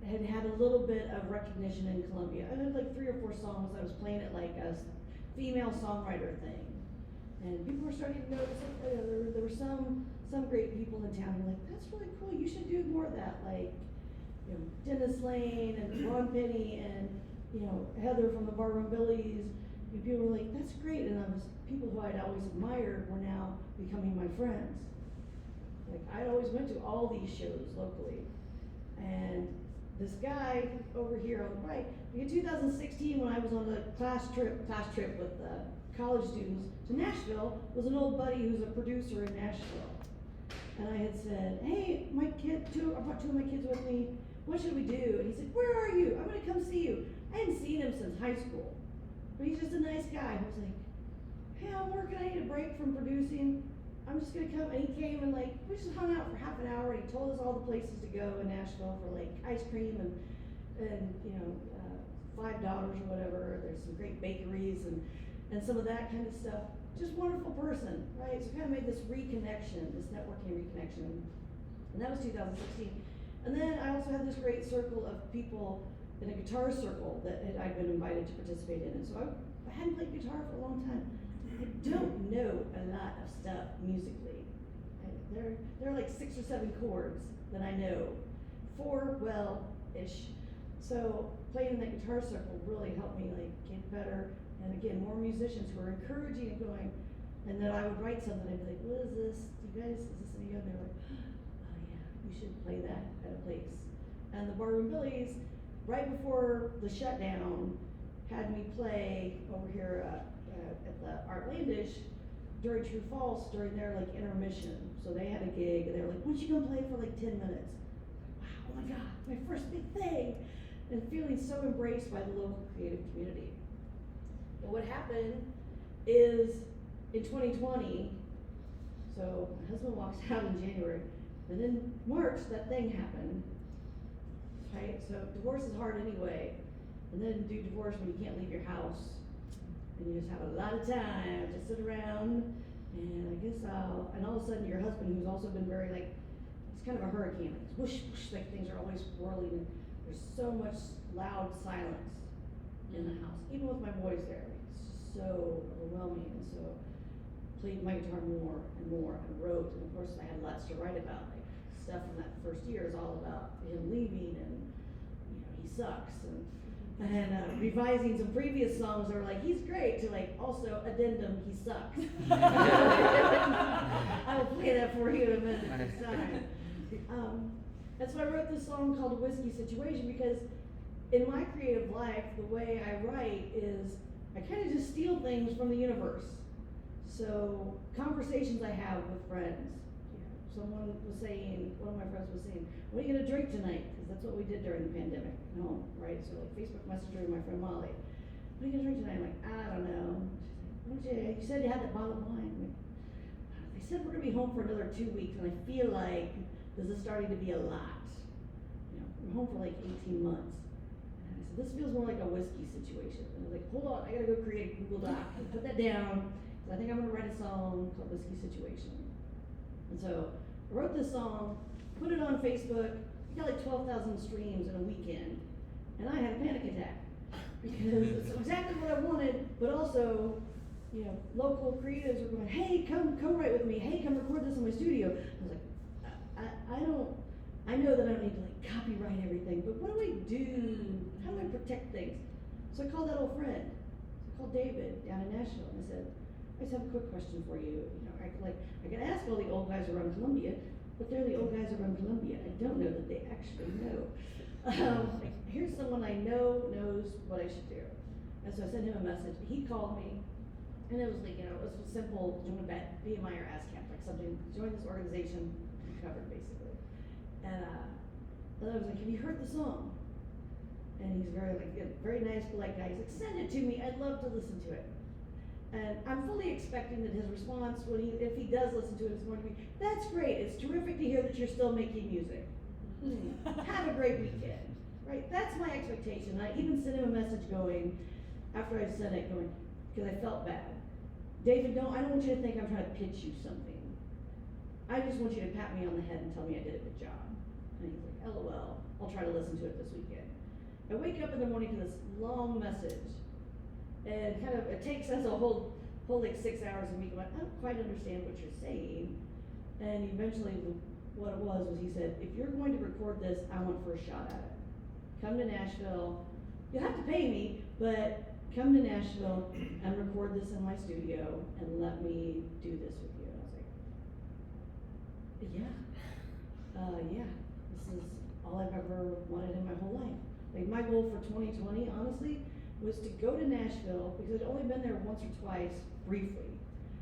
had had a little bit of recognition in Columbia. I had like 3 or 4 songs I was playing at like a female songwriter thing. And people were starting to notice that there were some great people in town who were like, that's really cool, you should do more of that. Like, you know, Dennis Lane and Ron Penny and, you know, Heather from the Barroom Billies. And people were like, that's great. And people who I'd always admired were now becoming my friends. Like, I'd always went to all these shows locally. And this guy over here on the right, in 2016 when I was on the class trip with college students to Nashville, was an old buddy who's a producer in Nashville. And I had said, hey, I brought 2 of my kids with me, what should we do? And he said, where are you? I'm gonna come see you. I hadn't seen him since high school, but he's just a nice guy. He was like, hey, I'm working, I need a break from producing. I'm just gonna come. And he came and like, we just hung out for half an hour and he told us all the places to go in Nashville for like ice cream and you know, 5 daughters or whatever. There's some great bakeries and some of that kind of stuff. Just wonderful person, right? So kind of made this reconnection, this networking reconnection. And that was 2016. And then I also had this great circle of people in a guitar circle that I'd been invited to participate in. And so I hadn't played guitar for a long time. I don't know a lot of stuff musically. There are like 6 or 7 chords that I know. 4 well-ish. So playing in that guitar circle really helped me like get better. And again, more musicians who are encouraging and going, and then I would write something, I'd be like, what is this? You guys, is this any good? And they're like, oh yeah, you should play that at a place. And the Barroom Billies, right before the shutdown, had me play over here at the Artlandish during True False, during their like intermission. So they had a gig, and they were like, why don't you come play for like 10 minutes? Wow, oh my God, my first big thing. And feeling so embraced by the local creative community. But what happened is in 2020, so my husband walks out in January, and in March that thing happened, right? So divorce is hard anyway, and then do divorce when you can't leave your house, and you just have a lot of time to sit around, and I guess and all of a sudden your husband, who's also been very like, it's kind of a hurricane, like whoosh, whoosh, like things are always whirling, and there's so much loud silence in the house, even with my boys there. It's so overwhelming, and so played my guitar more and more and wrote, and of course I had lots to write about. Like stuff from that first year is all about him leaving, and you know he sucks, and and revising some previous songs that were like, he's great, to like, also addendum, he sucks. I will play that for you in a minute this time. And so I wrote this song called Whiskey Situation because in my creative life, the way I write is I kind of just steal things from the universe. So conversations I have with friends. Someone was saying, one of my friends was saying, what are you gonna drink tonight? Because that's what we did during the pandemic at home, right? So like Facebook Messenger with my friend Molly. What are you gonna drink tonight? I'm like, I don't know. She's like, you said you had that bottle of wine. I'm like, they said we're gonna be home for another 2 weeks, and I feel like this is starting to be a lot. You know, we're home for like 18 months. And I said, this feels more like a whiskey situation. And I was like, hold on, I gotta go create a Google Doc and put that down. So I think I'm gonna write a song called Whiskey Situation. And so I wrote this song, put it on Facebook, it got like 12,000 streams in a weekend, and I had a panic attack. Because it's exactly what I wanted, but also, you know, local creatives were going, hey, come write with me, hey, come record this in my studio. I was like, I know that I don't need to like copyright everything, but what do I do? How do I protect things? So I called that old friend. So I called David down in Nashville, and I said, I just have a quick question for you. You know, I can ask all the old guys who run Columbia, but they're the old guys who run Columbia. I don't know that they actually know. Like, here's someone I know knows what I should do. And so I sent him a message. He called me, and it was like, you know, it was simple, join a BMI or ASCAP, like something, join this organization, covered basically. And then I was like, have you heard the song? And he's very like, very nice, polite guy. He's like, send it to me. I'd love to listen to it. And I'm fully expecting that his response, if he does listen to it, is going to be, that's great, it's terrific to hear that you're still making music. Have a great weekend, right? That's my expectation. I even sent him a message going, after I sent it, going, because I felt bad. David, I don't want you to think I'm trying to pitch you something. I just want you to pat me on the head and tell me I did a good job. And he's like, LOL, I'll try to listen to it this weekend. I wake up in the morning to this long message. And kind of, it takes us a whole like 6 hours of me going, I don't quite understand what you're saying. And eventually what it was he said, if you're going to record this, I want first shot at it. Come to Nashville, you'll have to pay me, but come to Nashville and record this in my studio and let me do this with you. And I was like, yeah, this is all I've ever wanted in my whole life. Like my goal for 2020, honestly, was to go to Nashville, because I'd only been there once or twice, briefly,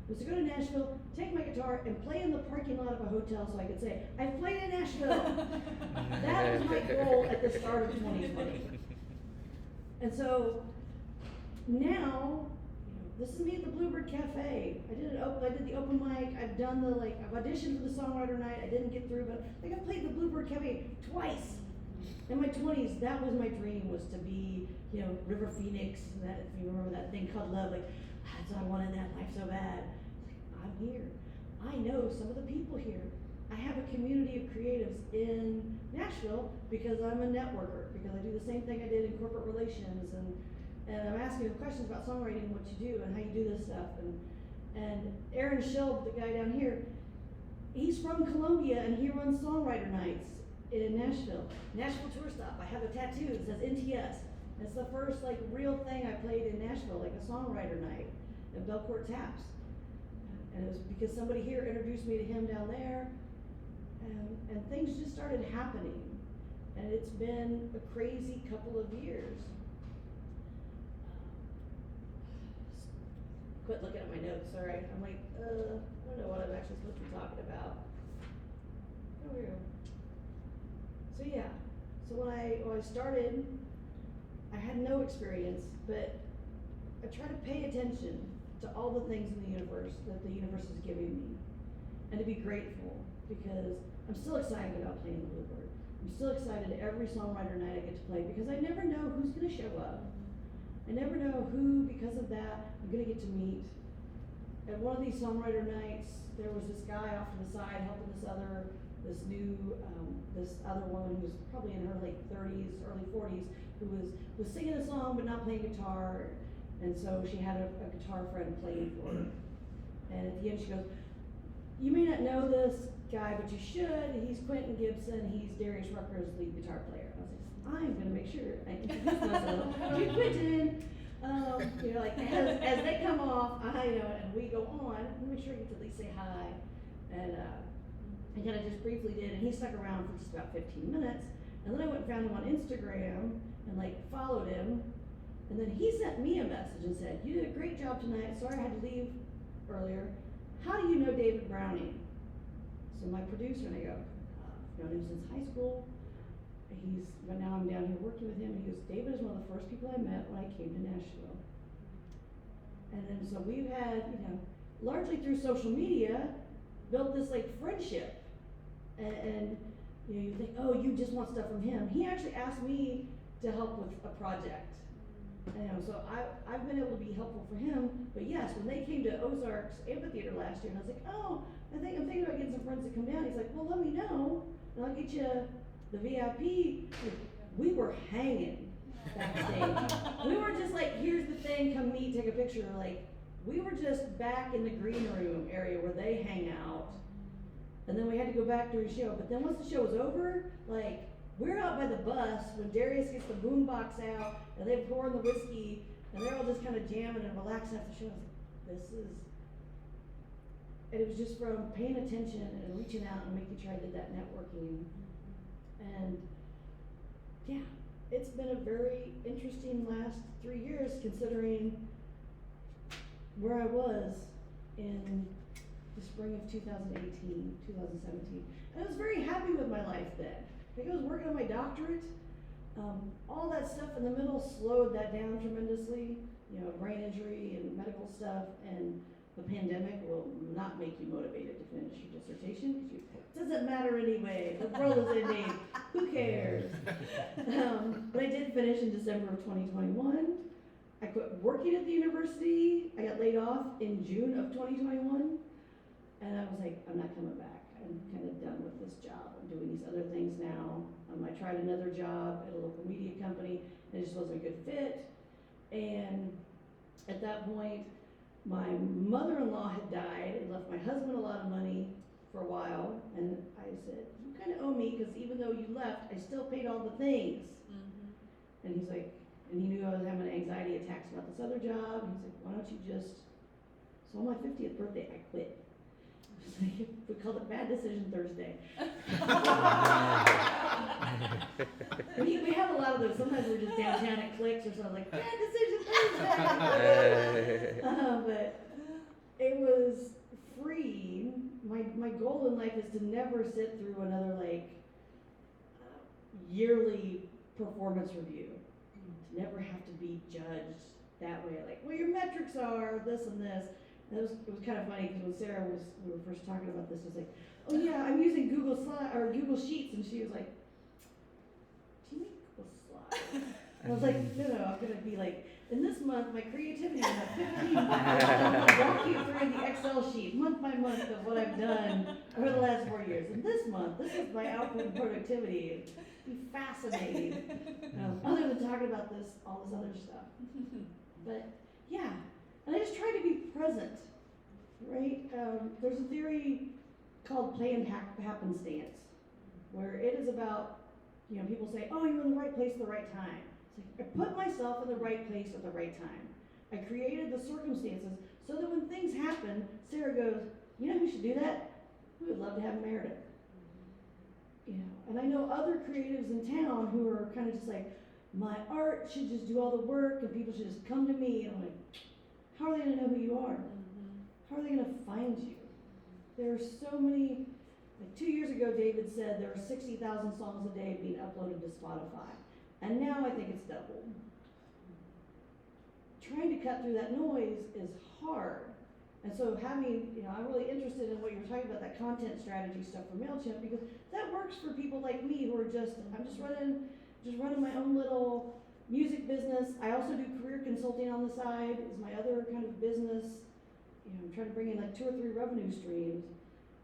was to go to Nashville, take my guitar, and play in the parking lot of a hotel so I could say, I've played in Nashville! That was my goal at the start of 2020. And so, now, this is me at the Bluebird Cafe. I did the open mic, I've auditioned for the songwriter night, I didn't get through, but I played the Bluebird Cafe twice. In my 20s, that was my dream, was to be, you know, River Phoenix, that, if you remember that thing called Love, like, that's what I wanted in that life so bad. I'm here. I know some of the people here. I have a community of creatives in Nashville because I'm a networker, because I do the same thing I did in corporate relations, and I'm asking them questions about songwriting, what you do, and how you do this stuff. And Aaron Schill, the guy down here, he's from Columbia, and he runs songwriter nights in Nashville Tour Stop. I have a tattoo that says NTS. It's the first like real thing I played in Nashville, like a songwriter night at Belcourt Taps. And it was because somebody here introduced me to him down there, and things just started happening. And it's been a crazy couple of years. Quit looking at my notes, sorry. I'm like, I don't know what I'm actually supposed to be talking about. Over here. So yeah, so when I started, I had no experience, but I try to pay attention to all the things in the universe that the universe is giving me, and to be grateful, because I'm still excited about playing the Bluebird. I'm still excited every songwriter night I get to play, because I never know who's gonna show up. I never know who, because of that, I'm gonna get to meet. At one of these songwriter nights, there was this guy off to the side helping this other woman who was probably in her late 30s, early 40s, who was singing a song but not playing guitar, and so she had a guitar friend playing for her. And at the end she goes, you may not know this guy, but you should. He's Quentin Gibson, he's Darius Rucker's lead guitar player. And I was like, I'm gonna make sure I introduce myself to Quentin. You know, like as they come off, you know, and we go on, I'm make sure I get to at least say hi. And I kind of just briefly did, and he stuck around for just about 15 minutes. And then I went and found him on Instagram and like followed him. And then he sent me a message and said, "You did a great job tonight. Sorry I had to leave earlier. How do you know David Browning?" So my producer and I go, "I've known him since high school. But now I'm down here working with him." And he goes, "David is one of the first people I met when I came to Nashville." And then so we've had, you know, largely through social media, built this like friendship. And you know, you think, oh, you just want stuff from him. He actually asked me to help with a project. You know, so I've been able to be helpful for him. But yes, when they came to Ozarks Amphitheater last year, and I was like, oh, I'm thinking about getting some friends to come down. He's like, well, let me know, and I'll get you the VIP. We were hanging backstage. We were just like, here's the thing, come meet, take a picture. Like, we were just back in the green room area where they hang out. And then we had to go back during the show. But then once the show was over, like, we're out by the bus when Darius gets the boombox out and they're pouring the whiskey and they're all just kind of jamming and relaxing after the show. I was like, this is, and it was just from paying attention and reaching out and making sure I did that networking. And yeah, it's been a very interesting last 3 years considering where I was in the spring of 2018, 2017. And I was very happy with my life then. Like I was working on my doctorate. All that stuff in the middle slowed that down tremendously. You know, brain injury and medical stuff, and the pandemic will not make you motivated to finish your dissertation because it doesn't matter anyway. The world is ending. Who cares? But I did finish in December of 2021. I quit working at the university. I got laid off in June of 2021. And I was like, I'm not coming back. I'm kind of done with this job. I'm doing these other things now. I tried another job at a local media company, and it just wasn't a good fit. And at that point, my mother-in-law had died and left my husband a lot of money for a while. And I said, you kind of owe me, because even though you left, I still paid all the things. Mm-hmm. And he's like, and he knew I was having anxiety attacks about this other job. And he's like, why don't you just, so on my 50th birthday, I quit. We called it Bad Decision Thursday. we have a lot of those. Sometimes we're just downtown at Clicks or something like, Bad Decision Thursday. But it was freeing. My goal in life is to never sit through another like yearly performance review. To never have to be judged that way. Like, well, your metrics are this and this. And it was kind of funny because when we were first talking about this, I was like, oh yeah, I'm using Google Sheets, and she was like, do you mean Google Slides? And I was like, no, I'm gonna be like, in this month, my creativity is at 15. I'll walk you through the Excel sheet, month by month, of what I've done over the last 4 years. And this month, this is my output and productivity. It'd be fascinating. Other than talking about all this other stuff. But yeah. And I just try to be present, right? There's a theory called planned happenstance, where it is about, you know, people say, oh, you're in the right place at the right time. It's like, I put myself in the right place at the right time. I created the circumstances so that when things happen, Sarah goes, you know who should do that? We would love to have Meredith. You know, and I know other creatives in town who are kind of just like, my art should just do all the work and people should just come to me. And I'm like, how are they going to know who you are? Mm-hmm. How are they going to find you? There are so many, like 2 years ago, David said there are 60,000 songs a day being uploaded to Spotify. And now I think it's doubled. Trying to cut through that noise is hard. And so having, you know, I'm really interested in what you were talking about, that content strategy stuff for MailChimp, because that works for people like me who are I'm just running my own little music business. I also do career consulting on the side, is my other kind of business. You know, I'm trying to bring in like 2 or 3 revenue streams.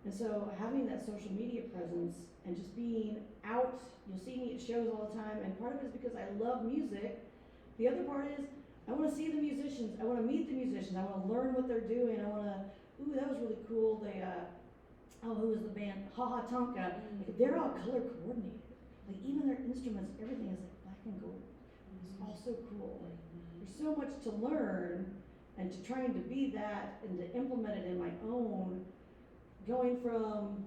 And so having that social media presence and just being out, you'll see me at shows all the time, and part of it is because I love music. The other part is I want to see the musicians, I want to meet the musicians, I want to learn what they're doing, I want to, ooh, that was really cool. They, who was the band? Ha Ha Tonka. Like, they're all color coordinated. Like even their instruments, everything is like, tangled. It's all so cool. Like, there's so much to learn, and to trying to be that and to implement it in my own, going from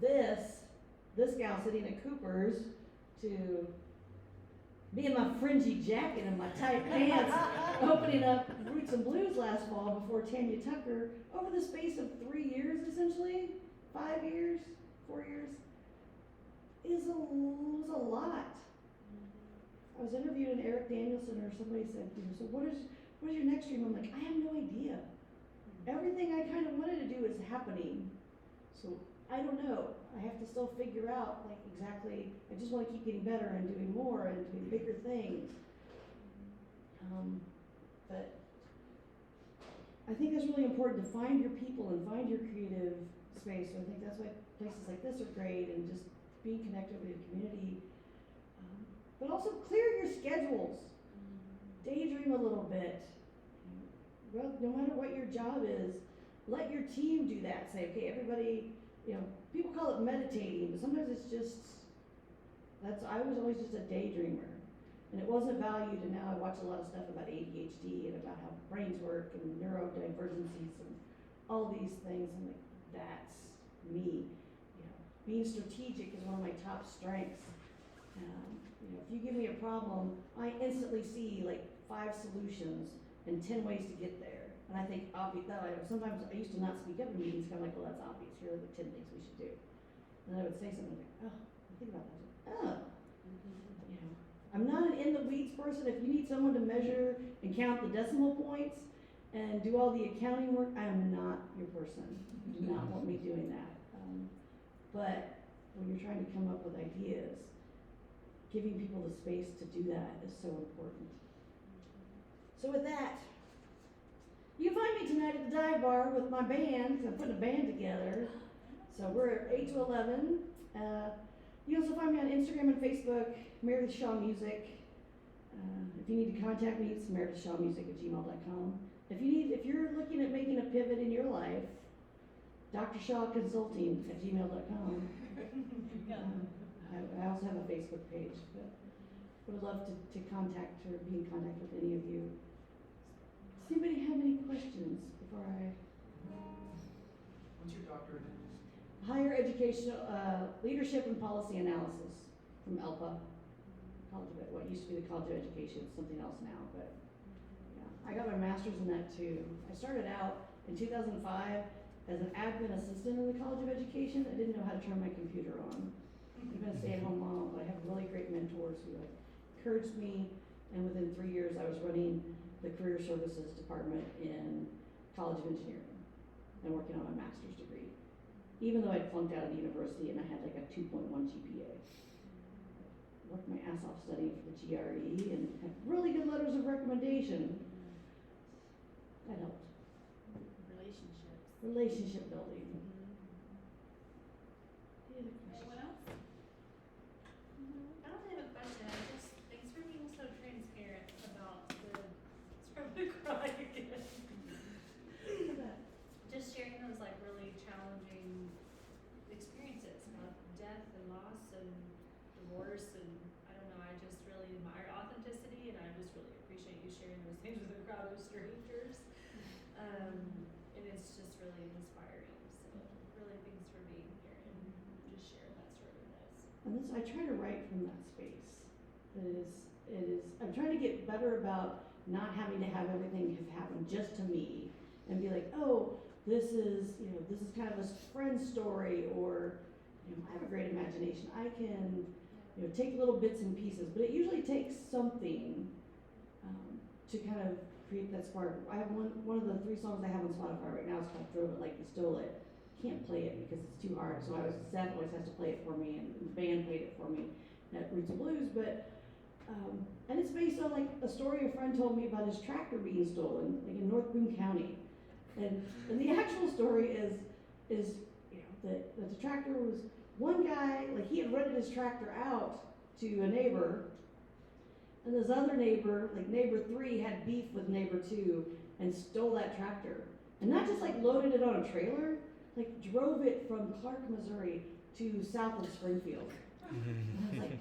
this gal sitting at Cooper's to me in my fringy jacket and my tight pants, opening up Roots and Blues last fall before Tanya Tucker, over the space of 3 years essentially, 5 years, 4 years, was a lot. I was interviewed in Eric Danielson, or somebody said, so what is your next dream? I'm like, I have no idea. Everything I kind of wanted to do is happening. So I don't know. I have to still figure out like exactly, I just want to keep getting better and doing more and doing bigger things. But I think that's really important, to find your people and find your creative space. So I think that's why places like this are great, and just being connected with your community. But also clear your schedules. Daydream a little bit. Well, no matter what your job is, let your team do that. Say, okay, everybody, people call it meditating, but sometimes it's just, I was always just a daydreamer. And it wasn't valued, and now I watch a lot of stuff about ADHD and about how brains work and neurodivergencies and all these things. I'm like, that's me. Being strategic is one of my top strengths. If you give me a problem, I instantly see like 5 solutions and 10 ways to get there. And I think sometimes I used to not speak up in meetings, kind of like, well, that's obvious. Here are the 10 things we should do. And I would say something like, oh, I think about that. Oh, I'm not an in the weeds person. If you need someone to measure and count the decimal points and do all the accounting work, I am not your person. You do not want me doing that. But when you're trying to come up with ideas, giving people the space to do that is so important. So with that, you can find me tonight at the dive bar with my band, because I'm putting a band together. So we're at 8 to 11. You can also find me on Instagram and Facebook, Meredith Shaw Music. If you need to contact me, it's meredithshawmusic@gmail.com. If you're looking at making a pivot in your life, drshawconsulting@gmail.com. I also have a Facebook page, but would love to contact or be in contact with any of you. Does anybody have any questions before What's your doctorate in? Higher educational leadership and policy analysis from ELPA, what used to be the College of Education, it's something else now, but yeah. I got my master's in that too. I started out in 2005 as an admin assistant in the College of Education. I didn't know how to turn my computer on. I've been a stay-at-home mom, but I have really great mentors who encouraged me, and within 3 years I was running the career services department in College of Engineering and working on my master's degree, even though I'd flunked out of the university and I had like a 2.1 GPA. Worked my ass off studying for the GRE and had really good letters of recommendation. That helped. Relationship building. Any other questions? Anyone else? I don't have a question. Thanks for being so transparent about I'm gonna cry again. Just sharing those like really challenging experiences about death and loss and divorce, and I don't know, I just really admire authenticity, and I just really appreciate you sharing those things with a crowd of strangers. And it's just really inspiring. So really thanks for being here and just sharing that story with us. And this, I try to write from that space. I'm trying to get better about not having to have everything have happened just to me and be like, oh, this is kind of a friend's story, or I have a great imagination. I can take little bits and pieces, but it usually takes something to kind of create that spark. I have one of the 3 songs I have on Spotify right now is called Drove It Like You Stole It. Can't play it because it's too hard, so Seth always has to play it for me, and the band played it for me at Roots and Blues, but and it's based on like a story a friend told me about his tractor being stolen, like in North Boone County, and the actual story is that the tractor was, one guy, like he had rented his tractor out to a neighbor, and this other neighbor, like neighbor 3, had beef with neighbor 2 and stole that tractor, and not just like loaded it on a trailer, like drove it from Clark, Missouri to south of Springfield. And I was like,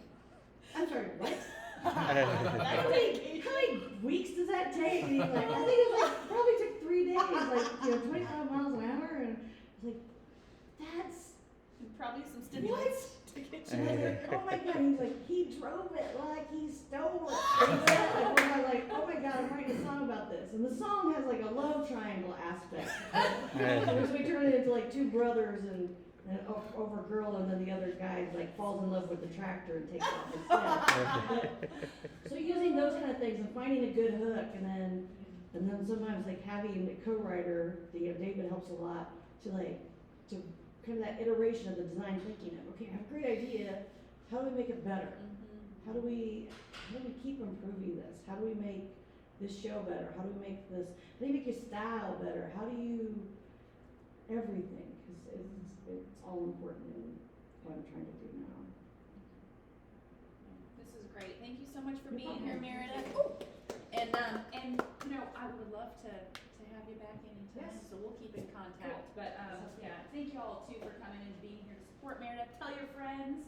I'm sorry, what? That's how many weeks does that take? And he's like, I think it was like, probably took 3 days, like, 25 miles an hour. And I was like, that's, Probably some what? stimulants to get you And I was there. like, oh my God, he's like, he drove it like he stole it. And he said, like, when I was like, oh my God, I'm writing a song about this. And the song has like a love triangle aspect. So we turn it into like two brothers and over a girl, and then the other guy like falls in love with the tractor and takes off instead. So using those kind of things and finding a good hook, and then sometimes like having a co-writer, David helps a lot to kind of that iteration of the design thinking of, okay, I have a great idea, how do we make it better? How do we keep improving this? How do we make this show better? How do you make your style better? How do you, everything, because it's all important in what I'm trying to do now. This is great. Thank you so much for No being problem. here, Meredith. And you know, I would love to have you back anytime, Yes. so we'll keep in contact. But yeah, thank you all too for coming and being here to support Meredith. Tell your friends.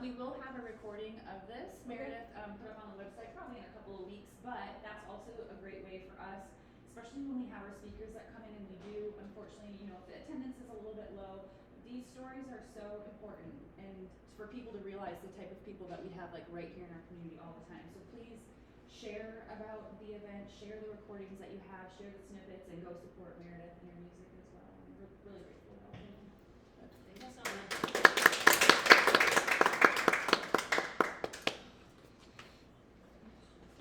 We will have a recording of this. Meredith put up on the website probably in a couple of weeks, but that's also a great way for us, especially when we have our speakers that come in, and we do, unfortunately, you know, if the attendance is a little bit low, these stories are so important, and for people to realize the type of people that we have like right here in our community all the time. So please share about the event, share the recordings that you have, share the snippets, and go support Meredith and your music as well. And we're really grateful.